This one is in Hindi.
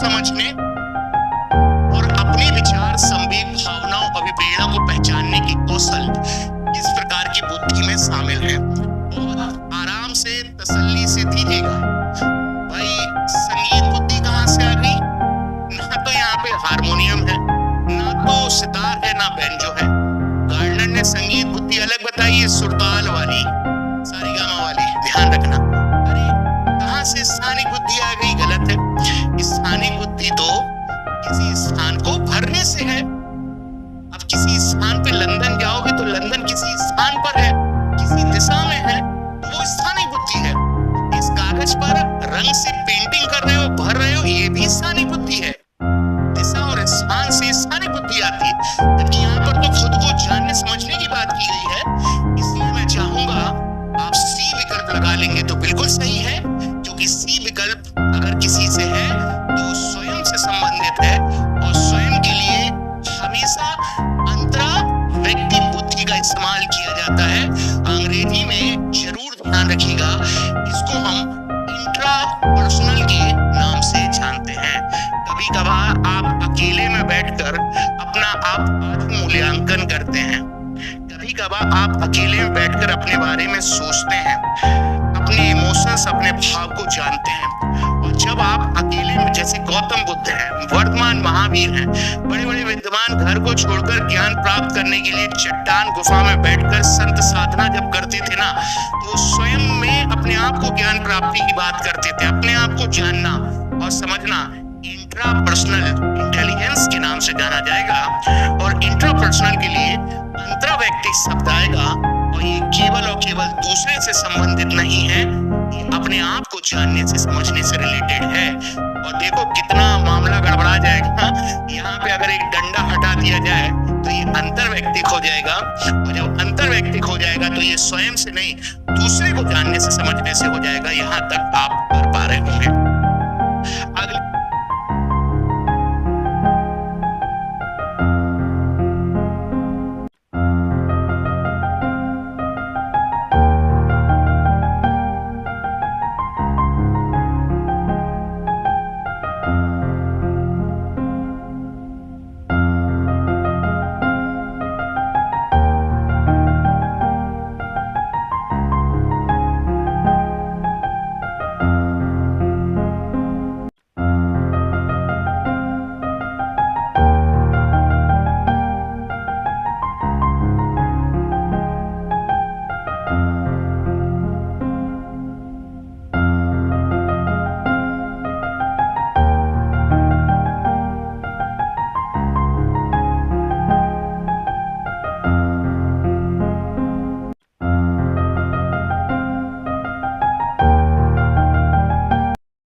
समझने और अपने विचार, संवेग, भावनाओं, अभिप्रेरणा को पहचानने की कौशल किस प्रकार की बुद्धि में शामिल है। बहुत आराम से, तसल्ली से दीजिएगा। भाई संगीत बुद्धि कहाँ से आ गई? ना तो यहाँ पे हारमोनियम है, ना तो सितार है, ना बैंजो है। गार्डनर ने संगीत बुद्धि अलग बताई है, सुरताल वाली, सारेगामा वाली। ध्यान रखना। अरे कहाँ से स्थानिक बुद्धि आ गई? गलत है। स्थानिक बुद्धि तो किसी स्थान को भरने से है। अब किसी स्थान पे लंदन जाओगे तो लंदन किसी स्थान पर है, किसी दिशा में है, तो वो स्थानिक बुद्धि है। इस कागज पर रंग से पेंटिंग कर रहे हो, भर रहे हो, ये भी स्थानिक बुद्धि है। दिशा और स्थान से स्थानिक बुद्धि आती है। जबकि यहाँ पर तो खुद को जानने समझने की बात की गई है। इसलिए मैं चाहूंगा आप सी विकल्प लगा लेंगे तो बिल्कुल सही है, क्योंकि सी विकल्प अगर किसी से है तो स्वयं से संबंधित है, और स्वयं के लिए हमेशा अंतरा व्यक्ति बुद्धि का इस्तेमाल किया जाता है। अंग्रेजी में जरूर ध्यान रखिएगा, इसको हम इंट्रा पर्सनल के नाम से जानते हैं। कभी कभार आप अकेले में बैठकर अपना आप आत्म मूल्यांकन करते हैं। कभी कभार आप अकेले में बैठकर अपने बारे में सोचते हैं, अपने इमोशंस, अपने भाव को जानते हैं। और जब आप अकेले में, जैसे गौतम बुद्ध हैं, वर्तमान महावीर हैं, बड़े बड़े विद्वान घर को छोड़कर ज्ञान प्राप्त करने के लिए चट्टान गुफा में बैठकर संत साधना जब करते थे ना, तो स्वयं में अपने आप को ज्ञान प्राप्ति की बात करते थे। अपने आप को जानना और समझना इंट्रापर्सनल इंटेलिजेंस के नाम से जाना जाएगा। और इंट्रापर्सनल के लिए अंतरा व्यक्ति शब्द आएगा, और ये केवल और केवल दूसरे से संबंधित नहीं है, ये अपने आप को जानने से, समझने से रिलेटेड है। और देखो कितना मामला गड़बड़ा जाएगा। यहाँ पे अगर एक डंडा हटा दिया जाए तो ये अंतर व्यक्तिक हो जाएगा, और जब अंतर व्यक्तिक हो जाएगा तो ये स्वयं से नहीं, दूसरे को जानने से, समझने से हो जाएगा। यहाँ तक आप